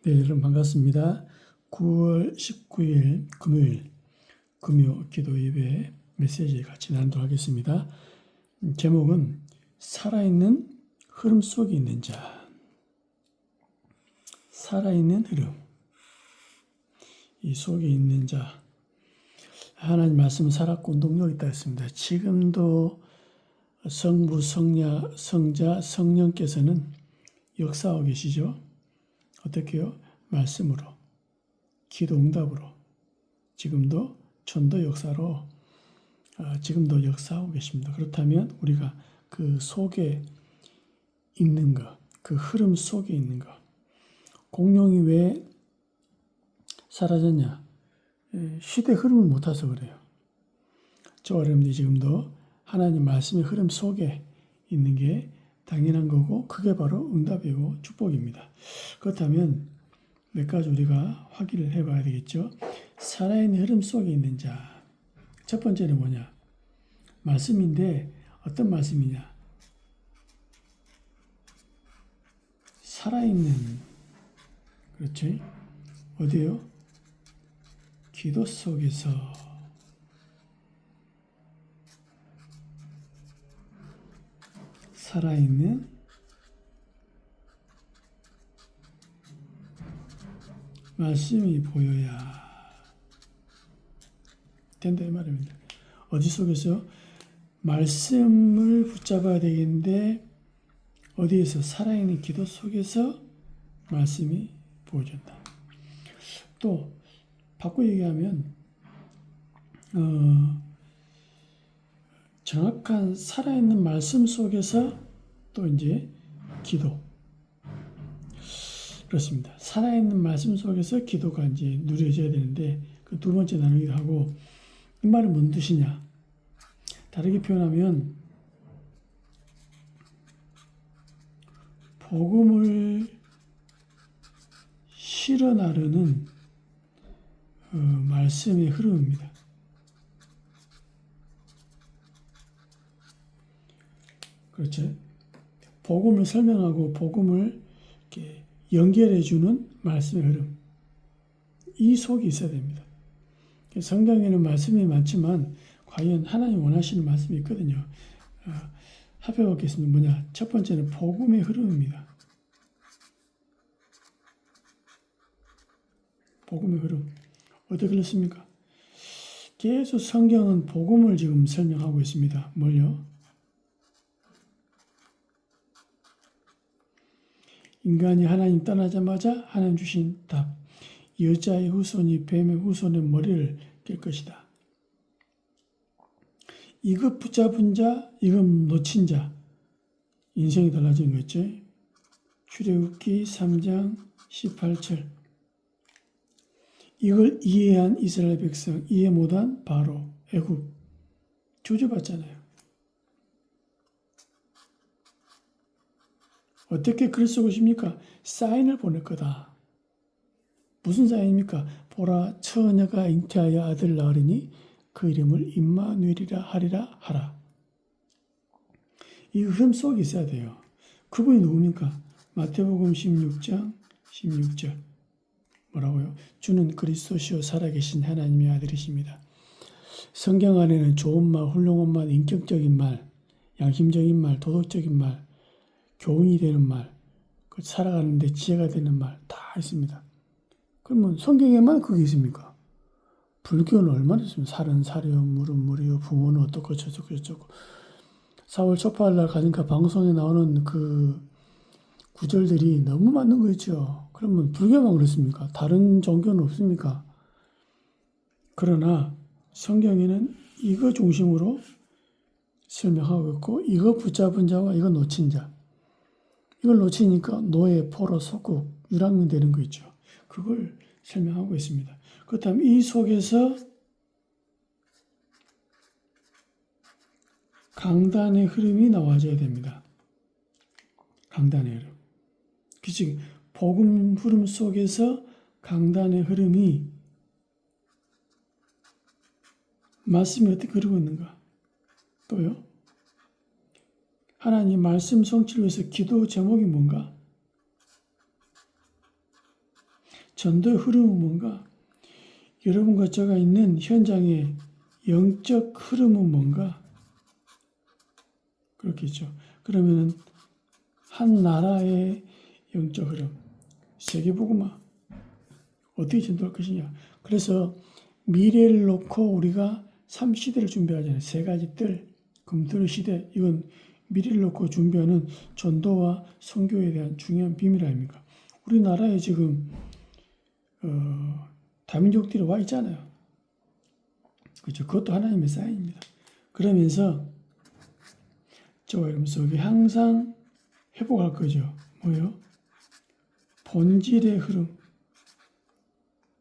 네, 여러분 반갑습니다. 9월 19일 금요일 금요 기도 예배 메시지 같이 나누도록 하겠습니다. 제목은 살아있는 흐름 속에 있는 자. 살아있는 흐름. 이 속에 있는 자. 하나님 말씀은 살았고 운동력이 있다 했습니다. 지금도 성부, 성자, 성령께서는 역사하고 계시죠. 어떻게요? 말씀으로, 기도 응답으로, 지금도 전도 역사로 지금도 역사하고 계십니다. 그렇다면 우리가 그 속에 있는 것, 그 흐름 속에 있는 것, 공룡이 왜 사라졌냐? 시대 흐름을 못 타서 그래요. 저와 여러분들이 지금도 하나님 말씀의 흐름 속에 있는 게 당연한 거고 그게 바로 응답이고 축복입니다. 그렇다면 몇 가지 우리가 확인을 해봐야 되겠죠. 살아있는 흐름 속에 있는 자. 첫 번째는 뭐냐? 말씀인데 어떤 말씀이냐? 살아있는, 그렇지? 어디요? 기도 속에서. 살아있는 말씀이 보여야 된다 이 말입니다. 어디 속에서? 말씀을 붙잡아야 되겠는데 어디에서? 살아있는 기도 속에서 말씀이 보여준다. 또 바꿔 얘기하면 정확한 살아있는 말씀 속에서 또 이제 기도. 그렇습니다. 살아있는 말씀 속에서 기도가 이제 누려져야 되는데 그 두 번째 나누기도 하고, 이 말은 뭔 뜻이냐? 다르게 표현하면 복음을 실어 나르는 말씀의 흐름입니다. 그렇죠? 복음을 설명하고 복음을 이렇게 연결해주는 말씀의 흐름. 이 속이 있어야 됩니다. 성경에는 말씀이 많지만 과연 하나님 원하시는 말씀이 있거든요. 살펴보겠습니다. 뭐냐? 첫 번째는 복음의 흐름입니다. 복음의 흐름. 어떻게 그렇습니까? 계속 성경은 복음을 지금 설명하고 있습니다. 뭘요? 인간이 하나님 떠나자마자 하나님 주신 답. 여자의 후손이 뱀의 후손의 머리를 깰 것이다. 이것 붙잡은 자, 이것 놓친 자. 인생이 달라진 거 있죠? 출애굽기 3장 18절. 이걸 이해한 이스라엘 백성, 이해 못한 바로 애굽. 저주받잖아요. 어떻게 글 쓰고 싶습니까? 사인을 보낼 거다. 무슨 사인입니까? 보라, 처녀가 잉태하여 아들 낳으리니 그 이름을 임마누엘이라 하리라 하라. 이 흐름 속에 있어야 돼요. 그분이 누굽니까? 마태복음 16장 16절. 뭐라고요? 주는 그리스도시요 살아계신 하나님의 아들이십니다. 성경 안에는 좋은 말, 훌륭한 말, 인격적인 말, 양심적인 말, 도덕적인 말, 교훈이 되는 말, 살아가는데 지혜가 되는 말 다 있습니다. 그러면 성경에만 그게 있습니까? 불교는 얼마나 있습니까? 살은 살이요, 물은 물이요, 부모는 어떻고 저쩌고 저쩌고. 4월 초파일 날 가니까 방송에 나오는 그 구절들이 너무 맞는 거 있죠. 그러면 불교만 그렇습니까? 다른 종교는 없습니까? 그러나 성경에는 이거 중심으로 설명하고 있고, 이거 붙잡은 자와 이거 놓친 자. 이걸 놓치니까 노예, 포로, 속국, 유랑민 되는 거 있죠. 그걸 설명하고 있습니다. 그렇다면 이 속에서 강단의 흐름이 나와줘야 됩니다. 강단의 흐름. 그치? 복음 흐름 속에서 강단의 흐름이 말씀이 어떻게 흐르고 있는가? 또요? 하나님 말씀 성취를 위해서 기도 제목이 뭔가? 전도의 흐름은 뭔가? 여러분과 제가 있는 현장의 영적 흐름은 뭔가? 그렇겠죠. 그러면 한 나라의 영적 흐름, 세계복음화 어떻게 전도할 것이냐. 그래서 미래를 놓고 우리가 3시대를 준비하잖아요. 세 가지 뜰, 금토의 시대, 이건 미래를 놓고 준비하는 전도와 선교에 대한 중요한 비밀 아닙니까? 우리나라에 지금 다민족들이 와 있잖아요. 그렇죠. 그것도 하나님의 사인입니다. 그러면서 저와 여러분 속에 항상 회복할 거죠. 뭐요? 본질의 흐름.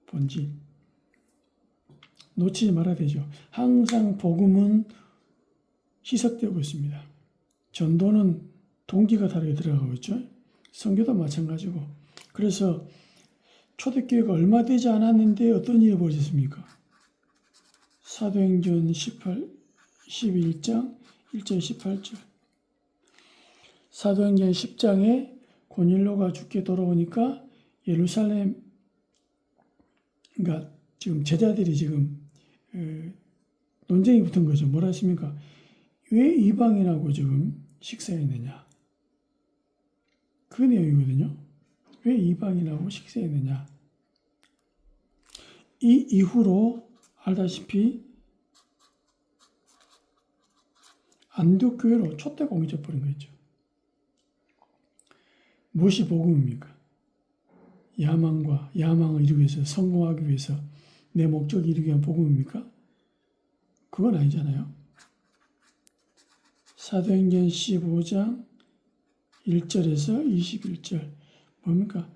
본질. 놓치지 말아야 되죠. 항상 복음은 희석되고 있습니다. 전도는 동기가 다르게 들어가고 있죠. 선교도 마찬가지고. 그래서 초대교회가 얼마 되지 않았는데 어떤 일이 벌어졌습니까? 사도행전 11장 1절 18절. 사도행전 10장에 고닐로가 죽게 돌아오니까 예루살렘, 그러니까 지금 제자들이 지금 논쟁이 붙은 거죠. 뭐라 했습니까? 왜 이방인하고 지금 식사했느냐? 그 내용이거든요. 왜 이방인하고 식사했느냐? 이 이후로 알다시피 안디옥 교회로 촛대가 옮겨져버린 거죠. 무엇이 복음입니까? 야망을 이루기 위해서, 성공하기 위해서 내 목적을 이루기 위한 복음입니까? 그건 아니잖아요. 사도행전 15장 1절에서 21절 뭡니까?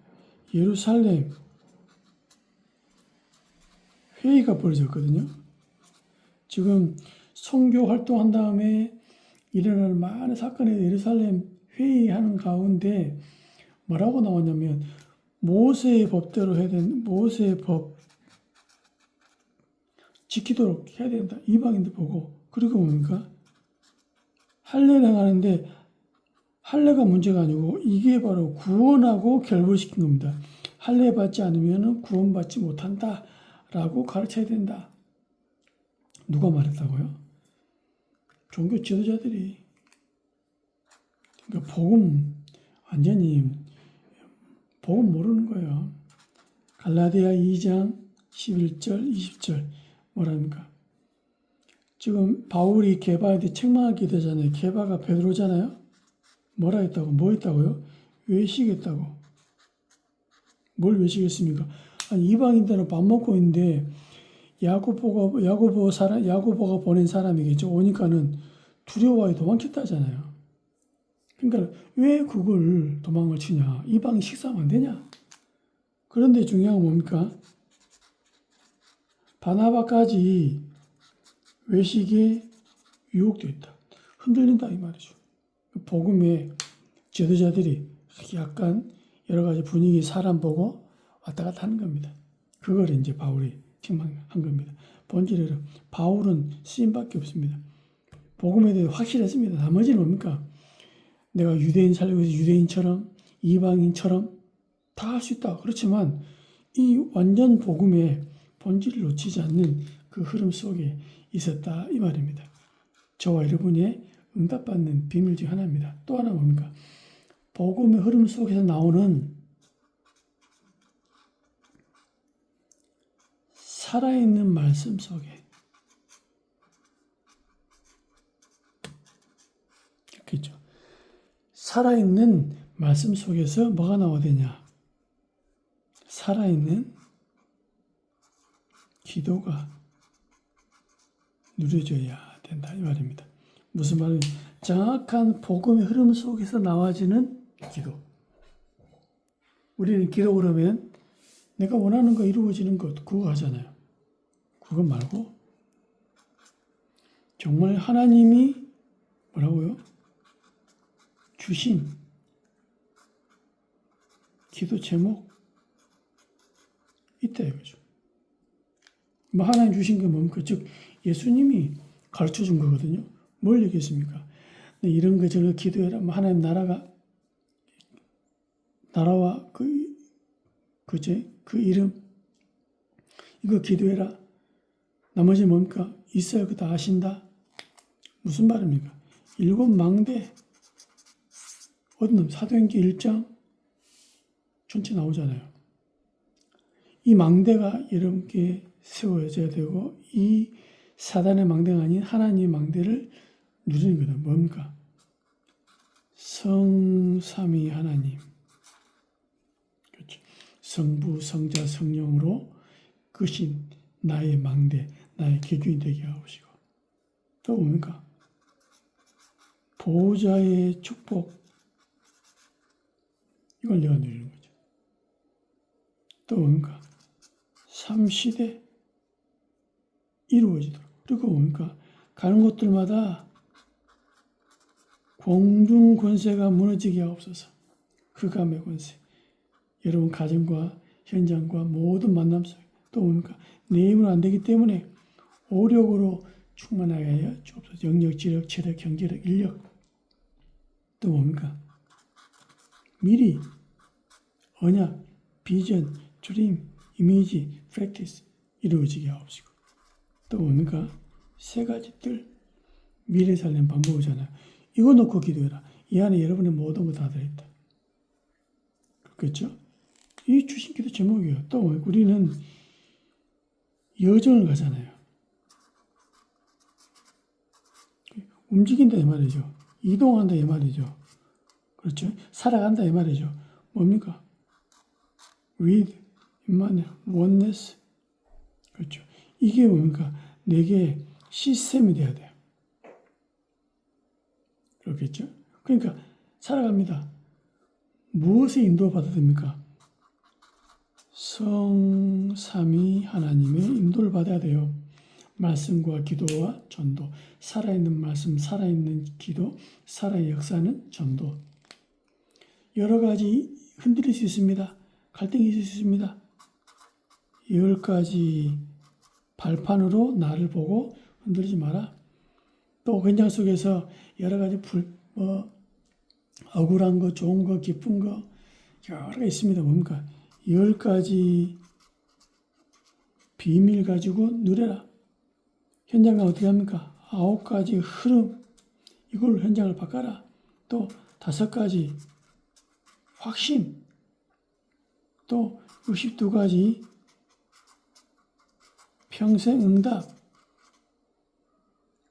예루살렘 회의가 벌어졌거든요. 지금 선교 활동한 다음에 일어나는 많은 사건에 예루살렘 회의하는 가운데 뭐라고 나오냐면 모세의 법대로 해야 된다. 모세의 법 지키도록 해야 된다. 이방인들 보고. 그리고 뭡니까? 할례를 행하는데 할례가 문제가 아니고 이게 바로 구원하고 결부시킨 겁니다. 할례 받지 않으면 구원받지 못한다. 라고 가르쳐야 된다. 누가 말했다고요? 종교 지도자들이. 그러니까 복음 완전히 복음 모르는 거예요. 갈라디아 2장 11절 20절 뭐랍니까? 지금 바울이 게바한테 책망하게 되잖아요. 게바가 베드로잖아요. 뭐라 했다고? 뭐 했다고요? 외식했다고. 뭘 외식했습니까? 아니, 이방인들은 밥 먹고 있는데 야고보가 보낸 사람이겠죠. 오니까는 두려워하여 도망쳤다잖아요. 그러니까 왜 그걸 도망을 치냐? 이방인 식사하면 안 되냐? 그런데 중요한 건 뭡니까? 바나바까지 외식에 유혹됐다. 흔들린다 이 말이죠. 복음의 지도자들이 약간 여러 가지 분위기 사람 보고 왔다 갔다 하는 겁니다. 그걸 이제 바울이 책망한 겁니다. 본질은 바울은 쓰임밖에 없습니다. 복음에 대해 확실했습니다. 나머지는 뭡니까? 내가 유대인 살려고 해서 유대인처럼 이방인처럼 다 할 수 있다. 그렇지만 이 완전 복음의 본질을 놓치지 않는 그 흐름 속에 있었다 이 말입니다. 저와 여러분의 응답받는 비밀 중 하나입니다. 또 하나 뭡니까? 복음의 흐름 속에서 나오는 살아있는 말씀 속에 그렇겠죠. 살아있는 말씀 속에서 뭐가 나와야 되냐? 살아있는 기도가 누려져야 된다 이 말입니다. 무슨 말이냐? 정확한 복음의 흐름 속에서 나와지는 기도. 우리는 기도 그러면 내가 원하는 거 이루어지는 것 그거 하잖아요. 그거 말고 정말 하나님이 뭐라고요? 주신 기도 제목 있다 이거죠. 뭐 하나님 주신 게 뭡니까? 즉 예수님이 가르쳐 준 거거든요. 뭘 얘기했습니까? 이런 거 저런 거 기도해라. 뭐 하나님 나라와 그제? 그 이름 이거 기도해라. 나머지 뭡니까? 있어야 그 다 아신다. 무슨 말입니까? 7망대 어떤 사도행전 1장 전체 나오잖아요. 이 망대가 여러분께 세워져야 되고 이 사단의 망대가 아닌 하나님의 망대를 누리는 거다. 뭡니까? 성삼위 하나님. 그렇죠. 성부, 성자, 성령으로 그신 나의 망대, 나의 기준이 되게 하시고 또 뭡니까? 보호자의 축복 이걸 내가 누리는 거죠. 또 뭡니까? 삼시대 이루어지도록 그리고 뭡니까? 가는 곳들마다 공중 권세가 무너지게 하옵소서. 흑암의 권세 여러분 가정과 현장과 모든 만남 속에 또 뭡니까? 내 힘은 안 되기 때문에 오력으로 충만하게 하여 주옵소서. 영역, 지력, 체력, 경제력, 인력 또 뭡니까? 미리 언약, 비전, 드림, 이미지, 프랙티스 이루어지게 하옵시고 또 뭡니까? 세 가지 뜰 미래 살림 반복이잖아요. 이거 놓고 기도해라. 이 안에 여러분의 모든 거 다 들어있다. 그렇겠죠? 이 주신 기도 제목이에요. 또 우리는 여정을 가잖아요. 움직인다 이 말이죠. 이동한다 이 말이죠. 그렇죠? 살아간다 이 말이죠. 뭡니까? with, immanuel, oneness. 그렇죠? 이게 뭡니까? 내게 시스템이 돼야 돼요. 그렇겠죠? 그러니까 살아갑니다. 무엇에 인도받아야 됩니까? 성삼위 하나님의 인도를 받아야 돼요. 말씀과 기도와 전도, 살아있는 말씀, 살아있는 기도, 살아의 역사는 전도. 여러 가지 흔들릴 수 있습니다. 갈등이 있을 수 있습니다. 10가지 발판으로 나를 보고 흔들리지 마라. 또 현장 속에서 여러 가지 억울한 거, 좋은 거, 기쁜 거 여러 개 있습니다. 뭡니까? 10가지 비밀 가지고 누려라. 현장은 어떻게 합니까? 9가지 흐름 이걸 현장을 바꿔라. 또 5가지 확신 또 62가지 평생 응답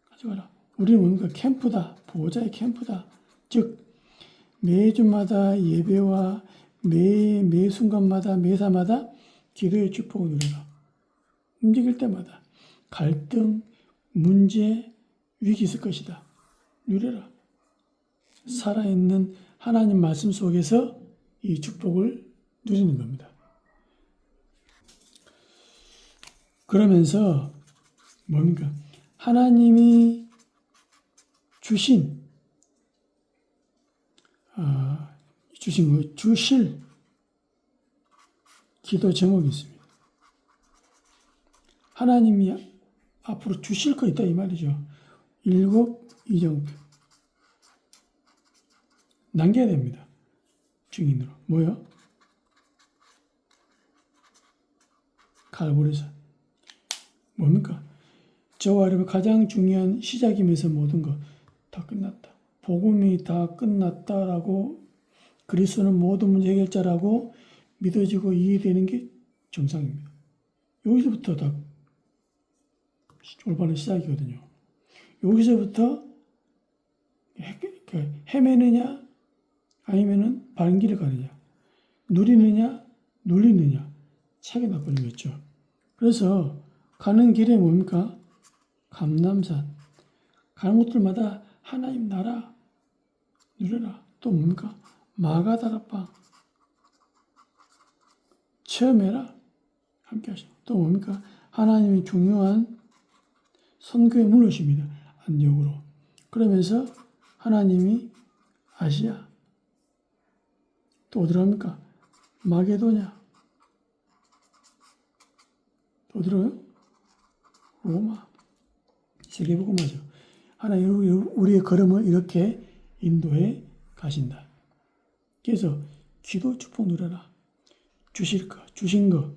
가져가라. 우리는 뭡니까? 캠프다. 보호자의 캠프다. 즉 매주마다 예배와 매 순간마다 매사마다 기도의 축복을 누려라. 움직일 때마다 갈등, 문제, 위기 있을 것이다. 누려라. 살아있는 하나님 말씀 속에서 이 축복을 누리는 겁니다. 그러면서 뭡니까? 하나님이 주신 주실 기도 제목이 있습니다. 하나님이 앞으로 주실 거 있다 이 말이죠. 7 이정표 남겨야 됩니다. 증인으로. 뭐요? 갈보리산. 뭡니까? 저와 여러분 가장 중요한 시작이면서 모든 거 다 끝났다. 복음이 다 끝났다라고 그리스도는 모든 문제 해결자라고 믿어지고 이해되는 게 정상입니다. 여기서부터 다 올바른 시작이거든요. 여기서부터 헤매느냐 아니면은 바른 길을 가느냐 누리느냐 눌리느냐 차이가 나버리는 거죠. 그래서 가는 길에 뭡니까? 감람산 가는 곳들마다 하나님 나라 누려라. 또 뭡니까? 마가다락방 체험해라. 함께 하시고 또 뭡니까? 하나님이 중요한 선교의 물러십니다. 안디옥으로. 그러면서 하나님이 아시아 또 어디로 갑니까? 마게도냐 또 어디로 가요? 로마 세계복음화죠. 하나님 우리의 걸음을 이렇게 인도해 가신다. 그래서 기도 축복 누려라. 주실 것, 주신 것,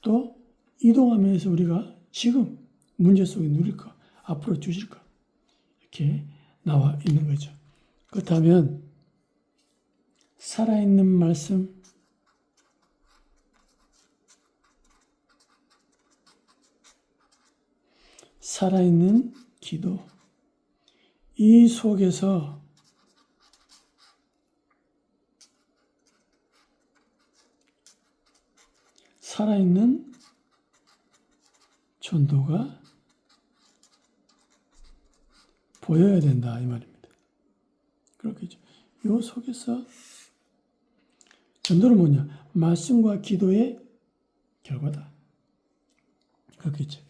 또 이동하면서 우리가 지금 문제 속에 누릴 것, 앞으로 주실 것, 이렇게 나와 있는 거죠. 그렇다면 살아있는 말씀, 살아있는 기도, 이 속에서 살아있는 전도가 보여야 된다 이 말입니다. 그렇겠죠. 이 속에서 전도는 뭐냐? 말씀과 기도의 결과다. 그렇겠죠.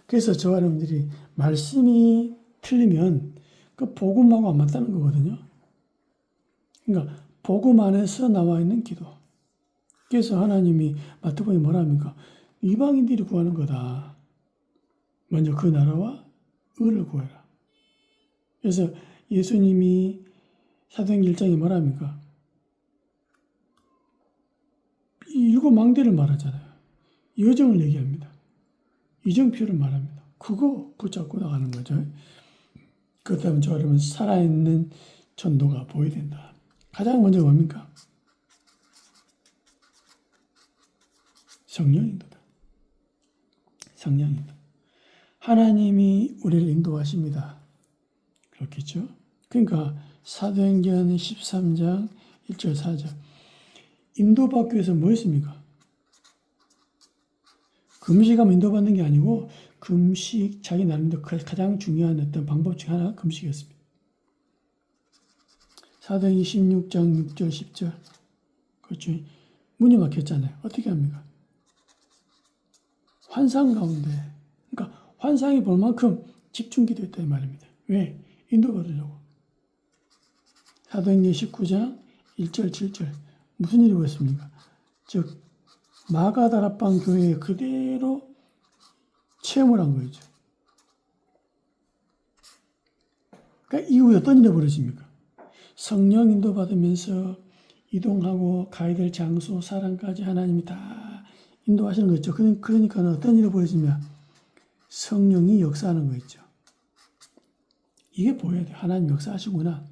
그래서 저와 여러분들이 말씀이 틀리면 그 복음하고 안 맞다는 거거든요. 그러니까 복음 안에서 나와 있는 기도. 그래서 하나님이 마태복음에 뭐라 합니까? 이방인들이 구하는 거다. 먼저 그 나라와 의를 구해라. 그래서 예수님이 사도행전 1장에 뭐라 합니까? 이 일곱 망대를 말하잖아요. 여정을 얘기합니다. 이정표를 말합니다. 그거 붙잡고 나가는 거죠. 그렇다면 저 여러분 살아있는 전도가 보여야 된다. 가장 먼저 뭡니까? 성령인도다. 성령인도. 하나님이 우리를 인도하십니다. 그렇겠죠? 그러니까 사도행전 13장 1절 4절 인도받기 위해서 뭐 했습니까? 금식하면 인도받는 게 아니고 금식 자기 나름대로 가장 중요한 어떤 방법 중 하나가 금식이었습니다. 사도행전 16장 6절 10절 그렇죠. 문이 막혔잖아요. 어떻게 합니까? 환상 가운데 그러니까 환상이 볼 만큼 집중 기도했다 이 말입니다. 왜? 인도받으려고. 사도행전 19장 1절 7절 무슨 일이 보였습니까? 즉 마가다락방 교회에 그대로 체험을 한 거죠. 그러니까 이후에 어떤 일이 벌어집니까? 성령 인도받으면서 이동하고 가야 될 장소, 사람까지 하나님이 다 인도하시는 거죠. 그러니까 어떤 일이 벌어지냐? 성령이 역사하는 거죠. 이게 보여야 돼. 하나님 역사하시구나.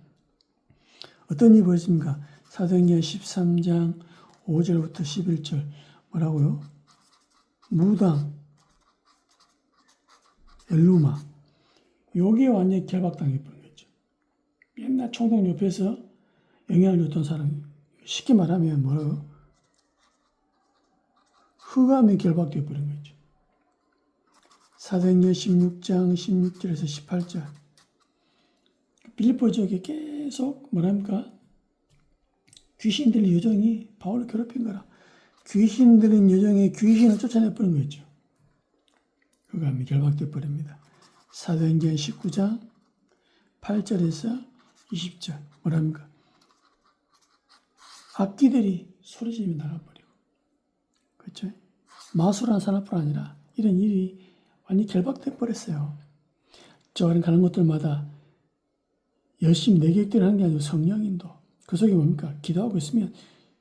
어떤 일이 벌어집니까? 사도행전 13장 5절부터 11절 뭐라고요? 무당, 엘루마 요게 완전히 결박당해 버린 거죠. 맨날 총독 옆에서 영향을 줬던 사람이 쉽게 말하면 뭐라고? 흑암에 결박되어 버린 거죠. 사도행전 16장 16절에서 18절 빌립보 지역에 계속 뭐랍니까? 귀신 들린 여정이 바울을 괴롭힌 거라. 귀신 들린 여정에 귀신을 쫓아내버린 거였죠. 흑암이 결박되어 버립니다. 사도행전 19장 8절에서 20절 뭐랍니까? 악기들이 소리지르며 나가버리고 그렇죠? 마술한 사람뿐 아니라 이런 일이 완전히 결박되어 버렸어요. 저 가는 곳들마다 열심히 내 계획대로 하는 게 아니고 성령인도 그 속에 뭡니까? 기도하고 있으면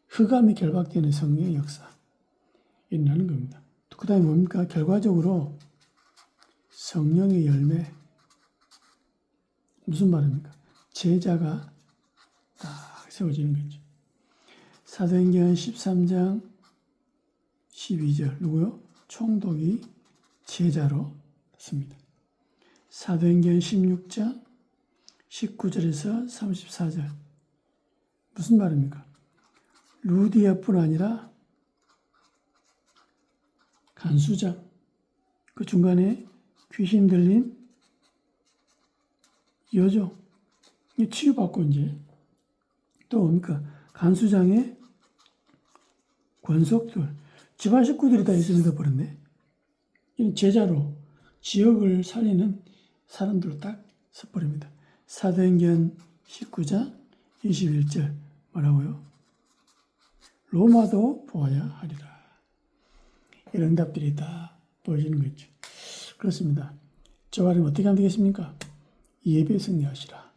흑암이 결박되는 성령의 역사 일어나는 겁니다. 또 그 다음에 뭡니까? 결과적으로 성령의 열매 무슨 말입니까? 제자가 딱 세워지는 거죠. 사도행전 13장 12절 누구요? 총독이 제자로 씁니다. 사도행전 16장 19절에서 34절 무슨 말입니까? 루디아뿐 아니라 간수장 그 중간에 귀신 들린 여종 치유받고 이제 또 뭡니까? 간수장의 권속들 집안 식구들이 다 예수 믿어버렸네. 제자로 지역을 살리는 사람들로 딱 서버립니다. 사도행전 19장 21절 뭐라고요? 로마도 보아야 하리라. 이런 응답들이 다 보여지는 거죠. 그렇습니다. 저와 여러분 어떻게 하면 되겠습니까? 예배 승리하시라.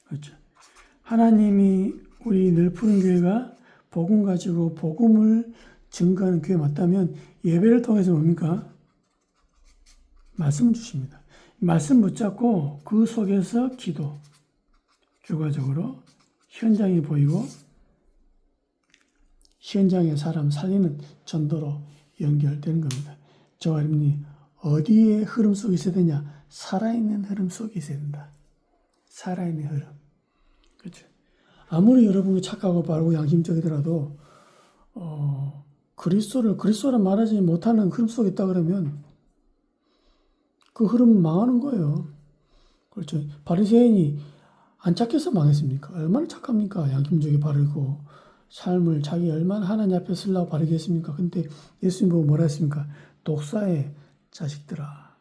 그렇죠. 하나님이 우리 늘 푸른 교회가 복음 가지고 복음을 증거하는 교회 맞다면 예배를 통해서 뭡니까? 말씀을 주십니다. 말씀 붙잡고 그 속에서 기도, 결과적으로 현장이 보이고 현장의 사람 살리는 전도로 연결되는 겁니다. 저와 여러분이 어디에 흐름 속에 있어야 되냐? 살아있는 흐름 속에 있어야 된다. 살아있는 흐름. 그렇죠. 아무리 여러분이 착하고 바르고 양심적이더라도 그리스도라 말하지 못하는 흐름 속에 있다 그러면 그 흐름은 망하는 거예요. 그렇죠. 바리새인이 안 착해서 망했습니까? 얼마나 착합니까? 양심적이 바르고 삶을 자기 얼마나 하나님 앞에 쓰려고 바르게 했습니까? 근데 예수님 보고 뭐라 했습니까? 독사의 자식들아,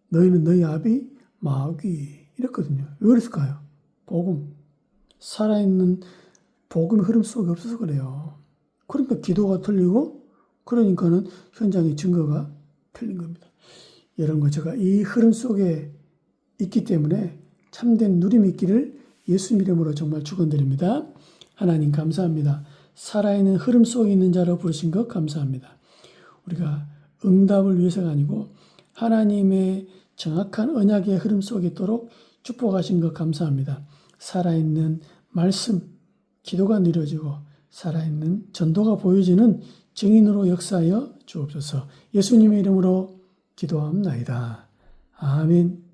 너희는 너희 아비 마귀 이랬거든요. 왜 그랬을까요? 복음, 살아있는 복음의 흐름 속에 없어서 그래요. 그러니까 기도가 틀리고 그러니까는 현장의 증거가 틀린 겁니다. 이런 거 제가 이 흐름 속에 있기 때문에 참된 누림이 있기를 예수님 이름으로 정말 축원드립니다. 하나님 감사합니다. 살아있는 흐름 속에 있는 자로 부르신 것 감사합니다. 우리가 응답을 위해서가 아니고 하나님의 정확한 언약의 흐름 속에 있도록 축복하신 것 감사합니다. 살아있는 말씀, 기도가 누려지고 살아있는 전도가 보여지는 증인으로 역사하여 주옵소서. 예수님의 이름으로 기도합나이다. 아멘.